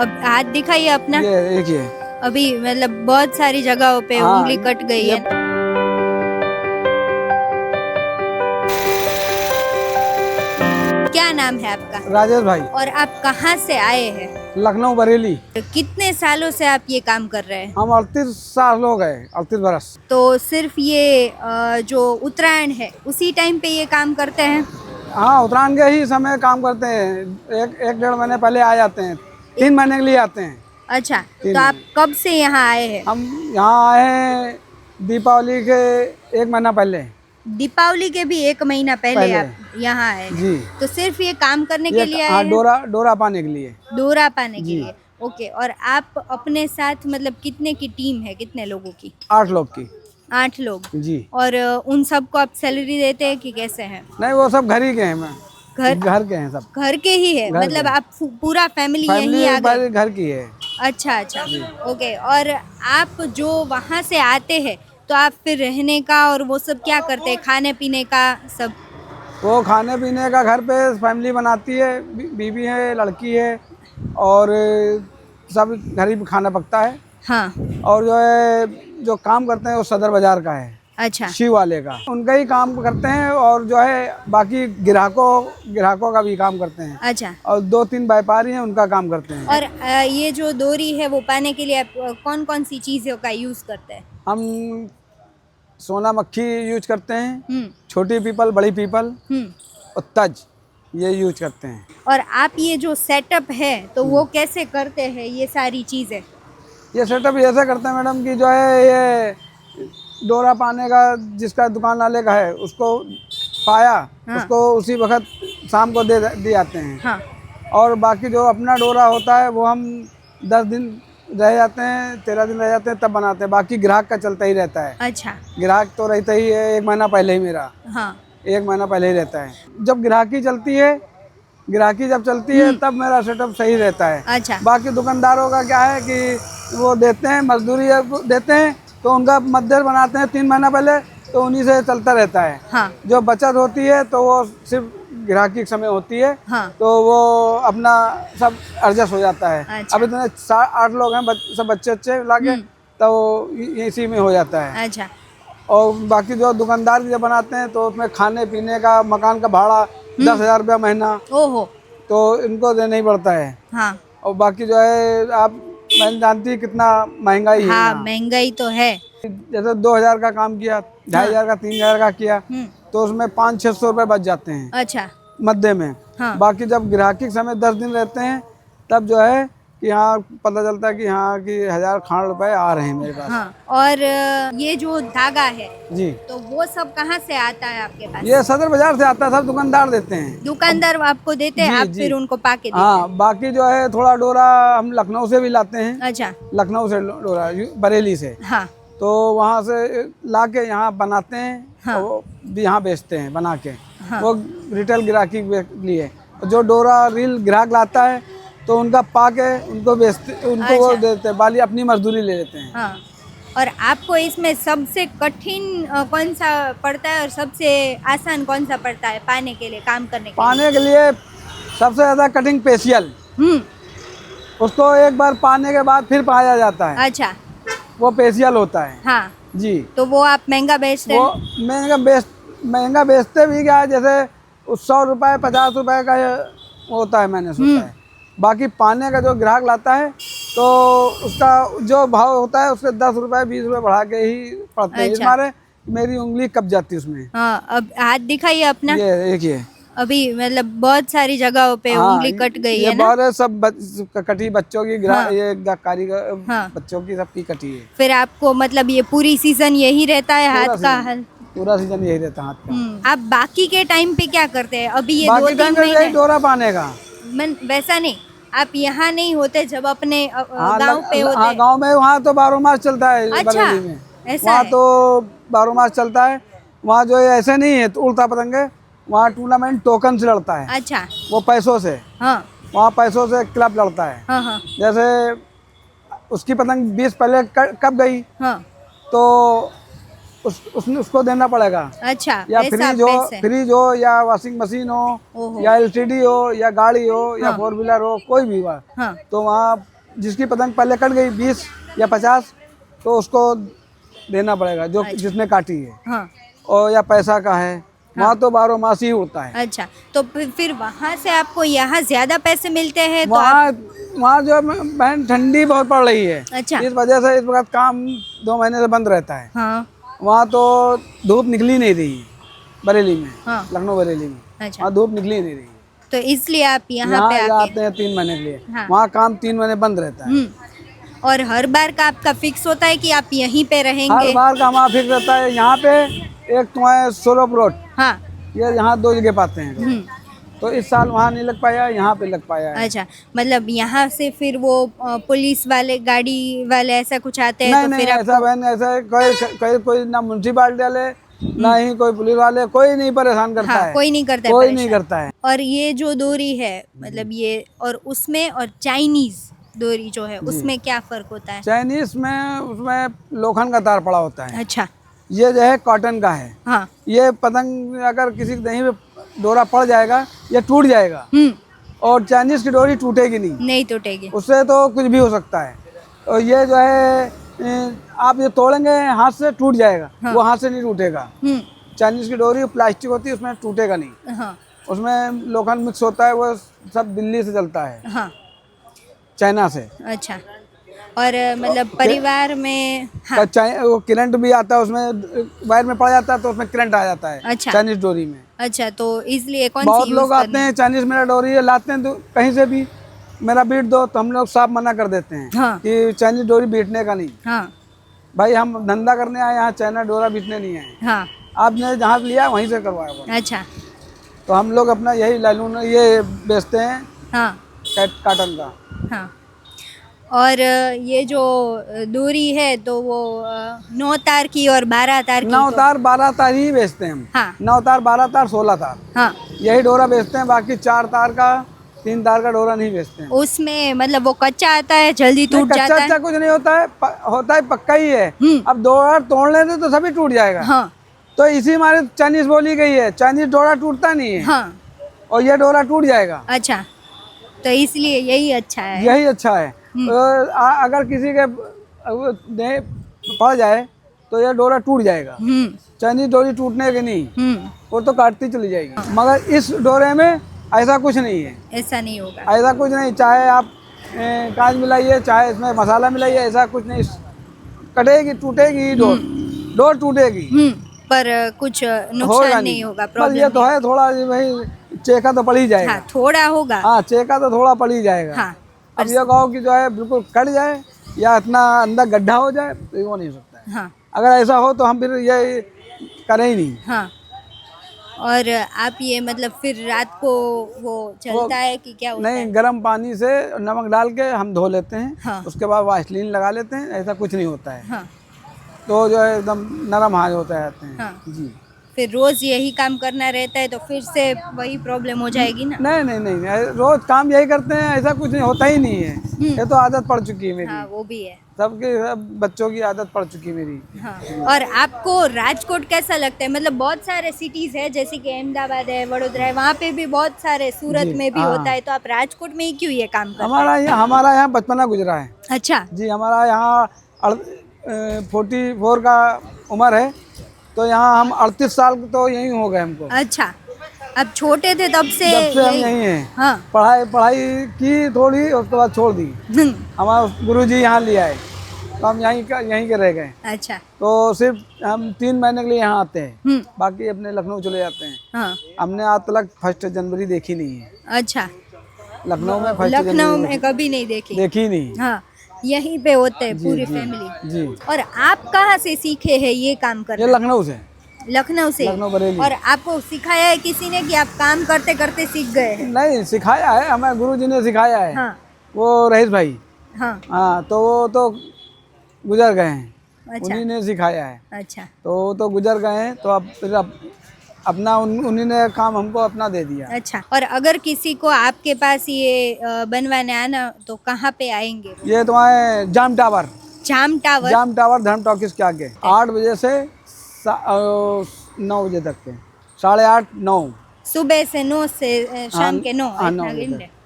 अब हाथ दिखाइए अपना। ये एक ही है। अभी मतलब बहुत सारी जगहों पे हाँ, उंगली कट गई है। क्या नाम है आपका राजेश भाई, और आप कहाँ से आए हैं? लखनऊ बरेली। कितने सालों से आप ये काम कर रहे हैं? हम 38 साल हो गए, 38 बरस। तो सिर्फ ये जो उत्तरायण है उसी टाइम पे ये काम करते हैं? हाँ, उत्तरायण के ही समय काम करते हैं। एक डेढ़ महीने पहले आ जाते हैं, 3 महीने के लिए आते हैं। अच्छा, 3 तो आप महीने। कब से यहाँ आए हैं? हम यहाँ आए हैं दीपावली के 1 महीना पहले। दीपावली के भी 1 महीना पहले आप यहाँ आए हैं? जी। तो सिर्फ ये काम करने ये के लिए आए हाँ, हैं? डोरा पाने के लिए। डोरा पाने के जी। लिए। ओके, और आप अपने साथ मतलब कितने की टीम है, कितने लोगों की? 8 लोग की। 8 लोग। जी। और उन सबको आप सैलरी देते हैं कि कैसे हैं? नहीं, वो सब घर ही के हैं। मैं घर के हैं सब। घर के ही है, घर मतलब के। आप पूरा फैमिली यहीं फैमिली आ गए? घर की है। अच्छा अच्छा, ओके। और आप जो वहाँ से आते हैं तो आप फिर रहने का और वो सब क्या करते हैं, खाने पीने का सब? वो खाने पीने का घर पे फैमिली बनाती है, बीवी है, लड़की है, और सब घर ही खाना पकता है। हाँ। और जो है जो काम करते हैं वो सदर बाजार का है, अच्छा शिव वाले का, उनका ही काम करते हैं। और जो है बाकी ग्राहकों का भी काम करते हैं। अच्छा। और 2-3 व्यापारी हैं, उनका काम करते हैं। और ये जो डोरी है वो पाने के लिए आप कौन कौन सी चीज़ों का यूज़ करते हैं? हम सोना मक्खी यूज करते हैं, हम्म छोटी पीपल, बड़ी पीपल हम्म। और तज, ये यूज करते हैं। और आप ये जो सेटअप है तो वो कैसे करते हैं ये सारी चीज़ें? ये सेटअप ऐसे करते हैं मैडम कि जो है ये डोरा पाने का जिसका दुकान वाले का है उसको पाया, हाँ। उसको उसी वक्त शाम को दे जाते हैं। हाँ। और बाकी जो अपना डोरा होता है वो हम 10 दिन रह जाते हैं, 13 दिन रह जाते हैं, तब बनाते हैं। बाकी ग्राहक का चलता ही रहता है। अच्छा। ग्राहक तो रहता ही है, 1 महीना पहले ही मेरा। हाँ। 1 महीना पहले ही रहता है। जब ग्राहकी जब चलती है तब मेरा सेटअप सही रहता है। अच्छा। बाकी दुकानदारों का क्या है कि वो देते हैं मजदूरी देते हैं, तो उनका मद्देर बनाते हैं 3 महीना पहले, तो उन्हीं से चलता रहता है। हाँ। जो बचत होती है तो वो सिर्फ ग्राहकी के समय होती है। हाँ। तो वो अपना सब एडजस्ट हो जाता है। अच्छा। अब इतने 8 लोग हैं, सब बच्चे लाके, तो इसी में हो जाता है। अच्छा। और बाकी जो दुकानदार जो बनाते हैं तो उसमें खाने पीने का, मकान का भाड़ा 10,000 रुपया महीना, ओहो। तो इनको देना ही पड़ता है। हाँ। और बाकी जो है आप मैं जानती कितना महंगाई है हाँ, यहाँ। महंगाई तो है। जैसे 2,000 का काम किया, 2,500 का, 3,000 का किया, तो उसमें 500-600 रुपये बच जाते हैं अच्छा। मध्य में। हाँ। बाकी जब ग्राहकी के समय 10 दिन रहते हैं तब जो है कि यहाँ पता चलता है कि हाँ कि 1,000 खान रुपए आ रहे हैं मेरे पास। हाँ। और ये जो धागा है जी, तो वो सब कहाँ से आता है आपके पास? ये सदर बाजार से आता है, सब दुकानदार देते हैं। दुकानदार आपको देते हैं, जी, आप जी। फिर उनको पाके देते हाँ, बाकी जो है थोड़ा डोरा हम लखनऊ से भी लाते हैं। हैं? अच्छा। लखनऊ से डोरा, बरेली से, हाँ। तो वहाँ से ला के यहाँ बनाते हैं। हाँ। और वो भी यहाँ बेचते हैं बना के। हाँ। वो रिटेल ग्राहकी के लिए जो डोरा रील ग्राहक लाता है तो उनका पाके उनको बेचते, उनको वो अच्छा। देते हैं, बाली अपनी मजदूरी ले लेते हैं। हाँ। और आपको इसमें सबसे कठिन कौन सा पड़ता है और सबसे आसान कौन सा पड़ता है पाने के लिए, काम करने के पाने के लिए सबसे ज़्यादा कटिंग फेशियल, लिए? उसको एक बार पाने के बाद फिर पाया जाता है, अच्छा। वो फेशियल होता है। हाँ, जी। तो वो आप महंगा बेचते वो हैं? महंगा बेचते भी क्या है, जैसे 100 रुपये 50 रुपये का होता है, मैंने सोचा है। बाकी पाने का जो ग्राहक लाता है तो उसका जो भाव होता है उसके 10 रुपये 20 रुपये बढ़ा के ही पड़ते हैं। अच्छा। इस मारे मेरी उंगली कब जाती है उसमें। हाँ, अब हाथ दिखाइए अपना। ये एक ही है। अभी मतलब बहुत सारी जगहों पे हाँ, उंगली कट गई ये है ना? बहुत है, सब कटी बच्चों की हाँ। ये कारीगर, हाँ। बच्चों की सबकी कटी है। फिर आपको मतलब ये पूरी सीजन यही रहता है पूरा हाथ का सीजन- हल? पूरा सीजन यही रहता है हाथ का। आप बाकी के टाइम पे क्या करते हैं? अभी ये बाकी 2-3 टाइम पे यही महीने डोरा पाने का। वैसा नहीं, आप यहाँ नहीं होते जब अपने हाँ, गांव पे होते? हाँ, गाँव में वहाँ तो 12 मास चलता है। अच्छा, बरेली में ऐसा वहाँ है? तो 12 मास चलता है। वहाँ जो है ऐसे नहीं है तो उल्टा पतंग है, वहाँ टूर्नामेंट टोकन से लड़ता है। अच्छा। वो पैसों से, हाँ। वहाँ पैसों से क्लब लड़ता है। हाँ। हाँ। जैसे उसकी पतंग 20 पहले कब गई हाँ। तो उसने उसको देना पड़ेगा। अच्छा, या ऐसा पैसे। फ्रिज हो या वॉशिंग मशीन हो ओहो। या एलसीडी हो या गाड़ी हो या हाँ। 4 व्हीलर हो, कोई भी हुआ, हाँ तो वहाँ जिसकी पतंग पहले कट गई 20 या 50, तो उसको देना पड़ेगा जो अच्छा। जिसने काटी है। हाँ। और या पैसा का है, वहाँ तो 12 मास ही होता है। अच्छा, तो फिर वहाँ से आपको यहाँ ज्यादा पैसे मिलते हैं तो वहाँ वहाँ जो है बहन ठंडी बहुत पड़ रही है, अच्छा। इस वजह से इस वक्त काम 2 महीने से बंद रहता है। हाँ। वहाँ तो धूप निकली नहीं रही है, बरेली में, हाँ। लखनऊ बरेली में अच्छा, वहाँ धूप निकली नहीं रही है। तो इसलिए आप यहाँ पे यहाँ आके। आते हैं 3 महीने के लिए। हाँ। वहाँ काम 3 महीने बंद रहता है। और हर बार का आपका फिक्स होता है कि आप यहीं पे हर रहेंगे? बार का हमारा फिक्स रहता है। यहाँ पे एक तो है सोलो प्लॉट, हाँ। ये यहाँ 2 जगह पाते हैं, हम्म। तो इस साल वहाँ नहीं लग पाया, यहाँ पे लग पाया है। अच्छा, मतलब यहाँ से फिर वो पुलिस वाले, गाड़ी वाले ऐसा कुछ आते हैं नहीं तो नहीं, फिर ऐसा आपको। बहन ऐसा है, कोई ना म्यूनसिपालिटी वाले ना ही कोई पुलिस वाले, कोई नहीं परेशान करता हाँ, है, कोई नहीं करता है कोई परेशान। नहीं करता है। और ये जो डोरी है, मतलब ये और उसमें और चाइनीज डोरी जो है उसमें क्या फर्क होता है? चाइनीज में उसमें लोखंड का तार पड़ा होता है, अच्छा। ये जो है कॉटन का है। हाँ। ये पतंग अगर किसी दही पे डोरा पड़ जाएगा ये टूट जाएगा, हम्म। और चाइनीज की डोरी टूटेगी नहीं, नहीं टूटेगी। उससे तो कुछ भी हो सकता है। और ये जो है आप ये तोड़ेंगे हाथ से टूट जाएगा। हाँ। वो हाथ से नहीं टूटेगा। हम्म। चाइनीज की डोरी प्लास्टिक होती है, उसमें टूटेगा नहीं, हाँ। उसमें लोखंड मिक्स होता है, वो सब दिल्ली से चलता है, हाँ। चाइना से। अच्छा, और मतलब परिवार में। हाँ। वो करंट भी आता है उसमें, वायर में पड़ जाता है तो उसमें करंट आ जाता है। अच्छा। चाइनीज डोरी में अच्छा, तो इसलिए कौन बहुत सी लोग आते हैं, चाइनीज मेरा डोरी है लाते हैं, तो कहीं से भी मेरा बीट दो, तो हम लोग साफ मना कर देते हैं हाँ। कि चाइनीज डोरी बीटने का नहीं। हाँ। भाई हम धंधा करने आए, यहाँ चाइना डोरा बीटने नहीं आए। हाँ। आपने जहाँ से लिया वहीं से करवाया हुआ। अच्छा। तो हम लोग अपना यही लैलून ये बेचते हैं, हाँ। काटन का। हाँ। और ये जो डोरी है तो वो 9 तार की और 12 तार की 9 तार 12 तार ही बेचते हैं हम। हाँ। 9 तार 12 तार 16 तार हाँ। यही डोरा बेचते हैं, बाकी 4 तार का 3 तार का डोरा नहीं बेचते हैं। उसमें मतलब वो कच्चा आता है, जल्दी नहीं, टूट जाता कच्चा है। कुछ नहीं होता है, होता है पक्का ही है। हम्म। अब डोरा तोड़ लेते तो सभी टूट जाएगा। हाँ। तो इसी हमारे चाइनीज बोली गई है, चाइनीज डोरा टूटता नहीं है। हाँ। और ये डोरा टूट जाएगा। अच्छा, तो इसलिए यही अच्छा है। यही अच्छा है। अगर किसी के पड़ जाए तो ये डोरा टूट जाएगा। चाइनीज डोरी टूटने की नहीं, वो तो काटती चली जाएगी। मगर इस डोरे में ऐसा कुछ नहीं है, ऐसा नहीं होगा। ऐसा कुछ नहीं। चाहे आप कांच मिलाइए, चाहे इसमें मसाला मिलाइए, ऐसा कुछ नहीं। कटेगी, टूटेगी डोर, डोर टूटेगी, पर कुछ नुकसान नहीं होगा, बस प्रॉब्लम ये तो है थोड़ा भाई चेका तो पड़ ही जाएगा। हाँ, थोड़ा होगा। हाँ, चेका तो थोड़ा पड़ ही जाएगा। हाँ, अब ये कहो कि जो है बिल्कुल कट जाए या इतना अंदर गड्ढा हो जाए, तो वो नहीं हो सकता है। हाँ। अगर ऐसा हो तो हम फिर ये करें ही नहीं। हाँ। और आप ये मतलब फिर रात को वो चलता है कि क्या होता नहीं, है? गर्म पानी से नमक डाल के हम धो लेते हैं। हाँ। उसके बाद वाइसलीन लगा लेते हैं, ऐसा कुछ नहीं होता है। हाँ। तो जो है एकदम नरम हाथ होते रहते हैं। हाँ। जी। फिर रोज यही काम करना रहता है तो फिर से वही प्रॉब्लम हो जाएगी ना। नहीं नहीं नहीं, रोज काम यही करते हैं, ऐसा कुछ नहीं होता ही नहीं है। ये तो आदत पड़ चुकी है मेरी। हाँ, वो भी है। सबके सब बच्चों की आदत पड़ चुकी है मेरी। हाँ। और आपको राजकोट कैसा लगता है? मतलब बहुत सारे सिटीज है, जैसे कि अहमदाबाद है, वडोदरा है, वहाँ पे भी बहुत सारे, सूरत जी, में भी हाँ। होता है, तो आप राजकोट में ही क्यों ये काम करते हमारा यहाँ बचपना गुजरा है। हैं? अच्छा। जी, हमारा यहाँ 44 का उम्र है, तो यहाँ हम 38 साल तो यहीं हो गए हमको। अच्छा, अब छोटे थे तब से जब से हम यहीं हैं। हाँ। पढ़ाई की थोड़ी, उसके बाद छोड़ दी। हमारा गुरुजी यहाँ लिया है, तो हम यहीं के रह गए। अच्छा। तो सिर्फ हम 3 महीने के लिए यहाँ आते हैं, बाकी अपने लखनऊ चले जाते हैं। हाँ। हमने आज तक 1 जनवरी देखी नहीं है। अच्छा, लखनऊ में 1 लखनऊ जनवरी में कभी नहीं देखी? देखी नहीं। हाँ, यहीं पे होते हैं जी, पूरी जी, फैमिली। जी। और आप कहाँ से सीखे हैं ये काम ये करना? लखनऊ से। लखनऊ से? लखनऊ बरेली। और आपको सिखाया है किसी ने कि आप काम करते करते सीख गए हैं? नहीं, सिखाया है, हमें गुरुजी ने सिखाया है। हाँ। वो रईस भाई। हाँ। हाँ, तो वो तो गुजर गए हैं। अच्छा। उन्हीं ने सिखाया है। अच्छा। तो वो तो गुजर गए हैं, तो अब फिर अपना उन्हीं ने काम हमको अपना दे दिया। अच्छा, और अगर किसी को आपके पास ये बनवाने आना तो कहाँ पे आएंगे? ये तुम्हारे जाम टावर जाम टावर। धर्म टॉकीज के आगे 8 बजे से 9 बजे तक के, 8:30 9। सुबह से 9 से शाम के 9 हाँ, 9 इतना बजे घंटे तक।